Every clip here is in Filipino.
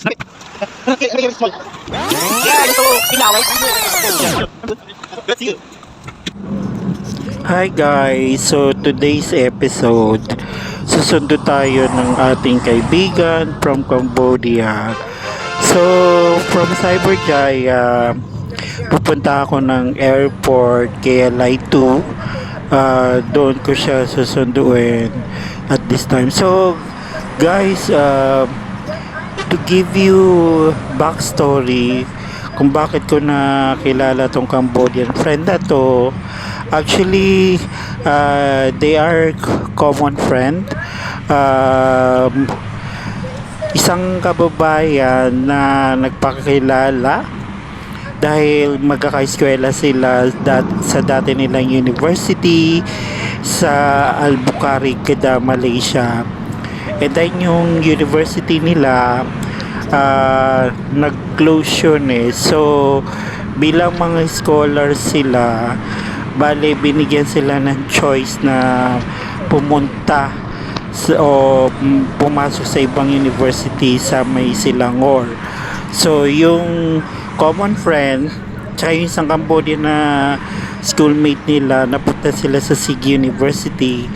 Hi guys, so today's episode, susundo tayo ng ating kaibigan from Cambodia. So from Cyberjaya, pupunta ako ng airport KLI 2. Doon ko siya susunduin at this time. So guys, to give you backstory kung bakit ko nakilala tong Cambodian friend na to. Actually, they are common friend. Isang kababayan na nagpakilala dahil magkakaeskwela sila sa dati nilang university sa Albuquerque, Kedah, Malaysia. And then yung university nila nag-close yun eh. So bilang mga scholars sila, bale binigyan sila ng choice na pumunta o pumasok sa ibang university sa may Selangor. So yung common friend tsaka yung isang Cambodian na schoolmate nila, napunta sila sa SIG University.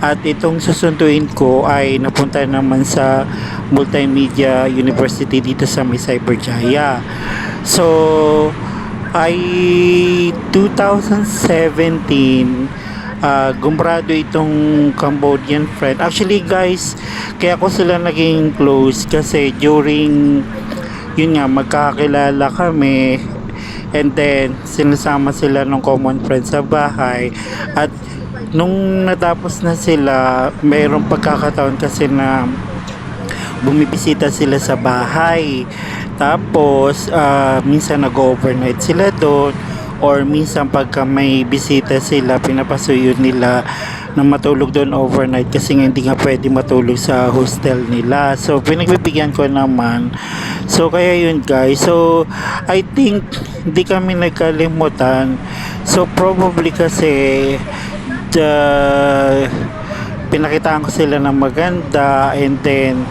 At itong susunduin ko ay napunta naman sa Multimedia University dito sa may Cyberjaya. So ay 2017 gumrado itong Cambodian friend. Actually guys, kaya ko sila naging close kasi during yun nga, magkakilala kami and then sinasama sila ng common friend sa bahay. At nung natapos na sila, mayroong pagkakataon kasi na bumibisita sila sa bahay. Tapos minsan nag-overnight sila doon, or minsan pagka may bisita sila, pinapasuyo nila na matulog doon overnight kasi nga hindi nga pwede matulog sa hostel nila. So pinagbibigyan ko naman. So kaya yun guys. So I think hindi kami nagkalimutan. So probably kasi pinakitaan ko sila ng maganda, and then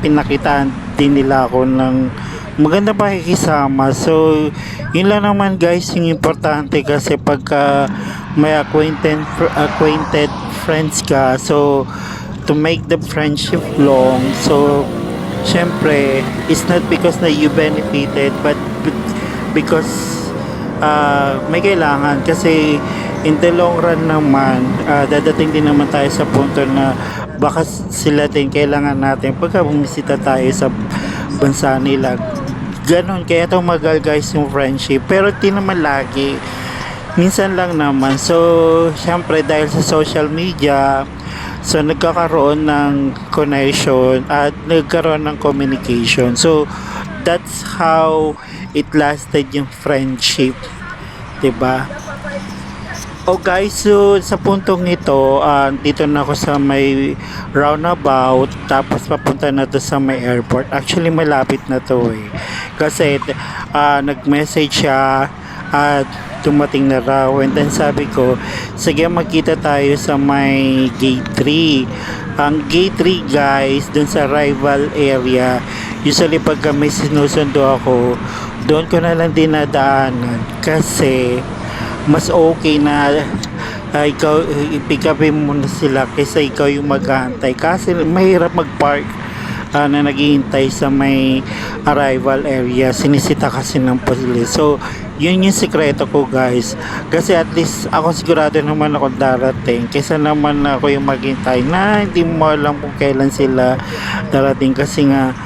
pinakitaan din nila ako ng maganda pakikisama. So yun lang naman guys yung importante, kasi pagka may acquainted friends ka, so to make the friendship long, so syempre it's not because na you benefited, but because may kailangan. Kasi in the long run naman, dadating din naman tayo sa punto na baka sila din kailangan natin pagka bumisita tayo sa bansa nila. Ganon, kaya tumagal guys yung friendship, pero di naman lagi, minsan lang naman. So syempre dahil sa social media, so nagkakaroon ng connection at nagkaroon ng communication. So that's how it lasted yung friendship, diba? Oh guys, so sa puntong ito, dito na ako sa may roundabout, tapos papunta na to sa may airport. Actually malapit na to eh, kasi nag-message siya at tumating na raw, and then sabi ko sige magkita tayo sa may gate 3. Ang gate 3 guys, dun sa arrival area, usually pagka may sinusundo ako, doon ko na lang dinadaanan kasi mas okay na ikaw i-pick upin muna sila kaysa ikaw yung mag-aantay, kasi mahirap mag-park na naghihintay sa may arrival area, sinisita kasi ng pulis. So yun yung sikreto ko guys, kasi at least ako sigurado naman ako darating, kaysa naman ako yung maghintay na hindi mo alam kung kailan sila darating. Kasi nga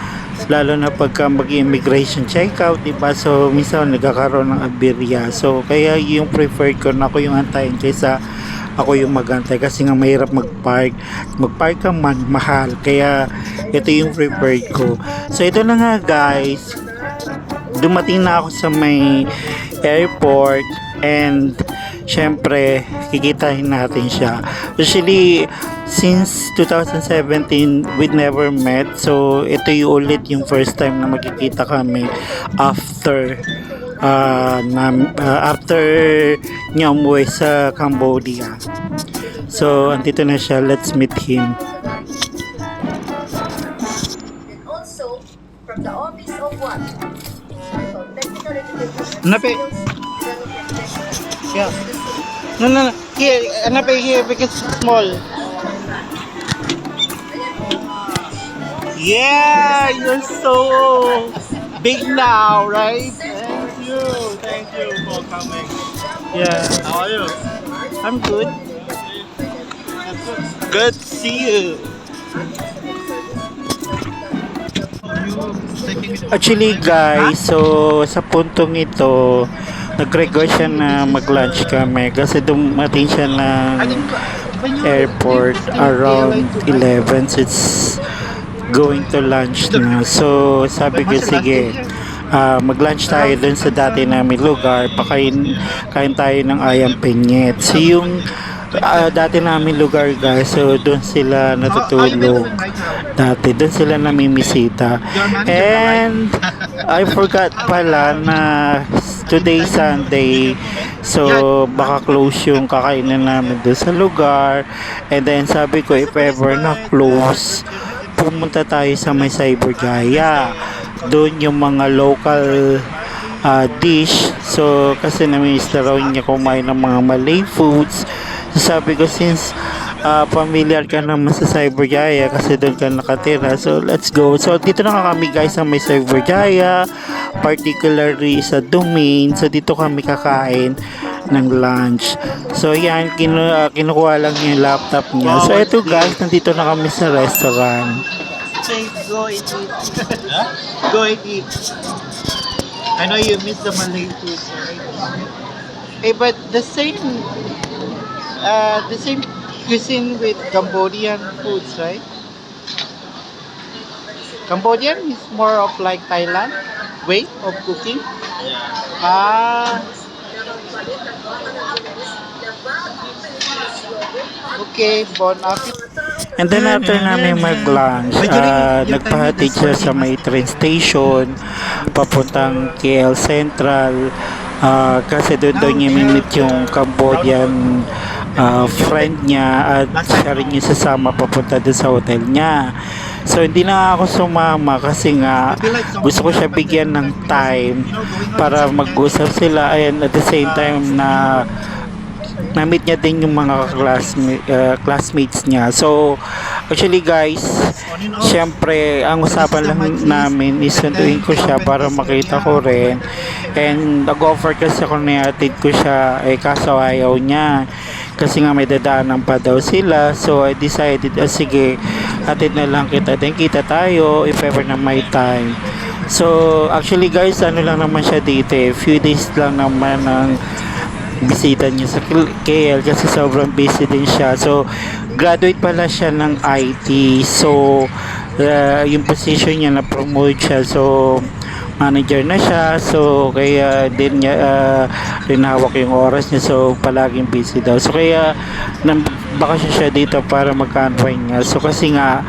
lalo na pagka mag-immigration checkout, diba? So minsan nagkakaroon ng aberya. So kaya yung preferred ko na ako yung antayin kaysa ako yung magantay, kasi nga mahirap mag-park ka man, mahal. Kaya ito yung preferred ko. So ito na nga guys, dumating na ako sa may airport, and syempre kikitain natin siya. Actually since 2017 we never met, so ito yung ulit yung first time na magkikita kami after niya umuwi sa Cambodia. So andito na siya, let's meet him. And also, From the office of what? So, technical education. Napi. Yeah. No, no, no. Here, napi here because it's small. Yeah, you're so big now, right? Thank you for coming. Yeah, How are you? I'm good. Good to see you. Actually guys, so sa puntong ito, nag-request siya na mag-lunch kami kasi dumating siya ng airport around 11 so it's going to lunch na. So sabi ko sige, mag-lunch tayo dun sa dati namin lugar, kain tayo ng ayam penyet. So yung dati namin lugar guys, so doon sila natutulog dati, doon sila namimisita. And I forgot pala na today Sunday, so baka close yung kakainan namin doon sa lugar. And then sabi ko if ever na close, pumunta tayo sa may Cyberjaya, doon yung mga local dish. So kasi namiss na raw niya kumain ng mga Malay foods. So, sabi ko since familiar ka naman sa Cyberjaya kasi doon ka nakatira, so let's go. So dito na kami guys sa may Cyberjaya, particularly sa Domain. So dito kami kakain ng lunch. So yan, kinukuha lang yung laptop niya. So ito guys, nandito na kami sa restaurant. Go eat. Huh? Go eat. I know you miss the Malay food, right? Eh, but the same cuisine with Cambodian foods, right? Cambodian is more of like Thailand way of cooking. Ah. Okay, bon appetit. And then after namin mag-lunch, nagpahatid siya sa may train station papuntang KL Central, kasi doon niya mimit yung Cambodian friend niya at siya rin yung sasama papunta doon sa hotel niya. So hindi na ako sumama kasi nga gusto ko siya bigyan ng time para mag-usap sila, and at the same time na na-meet niya din yung mga classmates niya. So actually guys, syempre ang usapan lang namin is sunduin ko siya para makita ko rin, and nag-offer kasi ako na atid ko siya, kaso ayaw niya kasi nga may dadaanan pa daw sila. So I decided, sige, atid na lang kita, then kita tayo if ever na may time. So actually guys, ano lang naman siya dito, few days lang naman ang bisita niya sa KL kasi sobrang busy din siya. So graduate pala siya ng IT, so yung position niya na promote siya, so manager na siya. So kaya din niya rinawak yung oras niya, so palaging busy daw. So kaya bakasyon siya dito para mag-unwind niya. So kasi nga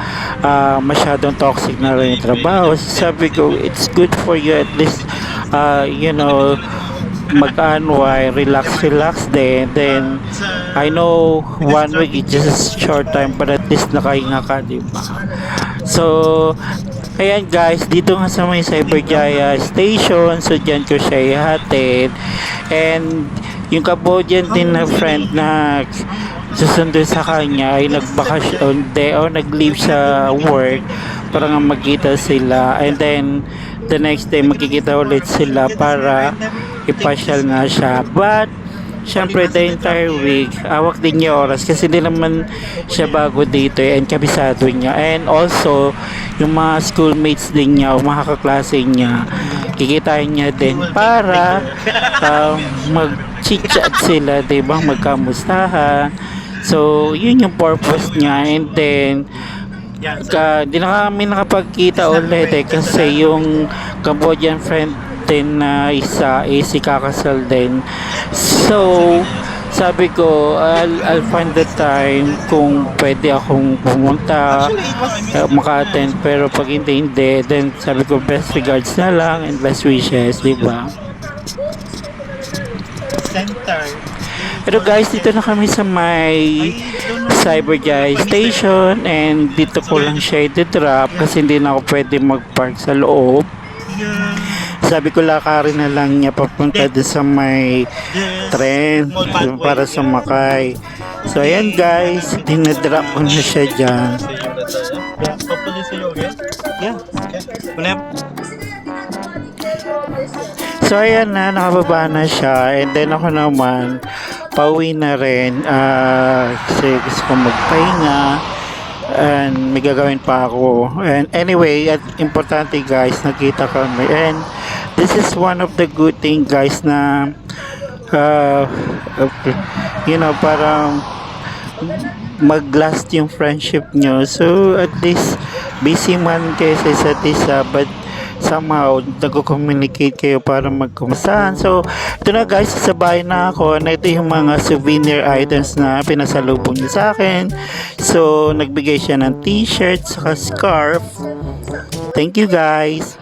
masyadong toxic na rin yung trabaho. So, sabi ko it's good for you at least you know, mag-unwind, relax din. Then I know 1 week is just a short time, but at least nakahinga ka, diba? So ayan guys, dito nga sa may Cyberjaya station, so dyan ko siya ihatid. And yung Cambodian din na friend na susundo sa kanya ay nagbakasyon o nag-leave sa work para nga magkita sila, and then the next day magkikita ulit sila para ipasyal nga siya. But syempre the entire week awak din niya oras kasi di naman siya bago dito, and kabisado niya, and also yung mga schoolmates din niya o mga kaklase niya kikitain niya din para mag-chit-chat sila, diba, magkamustahan. So yun yung purpose niya. And then di na kami nakapagkita ulit kasi yung Cambodian friend din na isa si kakasal din. So sabi ko I'll find the time kung pwede akong pumunta maka-attend, pero pag hindi, then sabi ko best regards na lang and best wishes, diba? Center. Pero guys, dito na kami sa may Cyberjaya Station and dito ko lang siya i-drop kasi hindi na ako pwede mag-park sa loob. Sabi ko lakarin na lang niya papunta doon sa may tren para sumakay. So ayan guys, dinadrop ko na siya dyan. Yeah, hopefully see you again. Yeah. Okay. Whenever. So ayan na, nakababa na siya and then ako naman pauwi na rin kasi gusto ko magpahinga and may gagawin pa ako. And anyway, at importante guys, nakita kami and this is one of the good thing guys na you know, parang mag-last yung friendship nyo. So at least busy man kayo sa isa't isa but somehow nag-communicate kayo para magkumustahan. So ito na guys, sa bahay na ako na ito yung mga souvenir items na pinasalubong niya sa akin. So nagbigay siya ng t-shirt saka scarf. Thank you guys.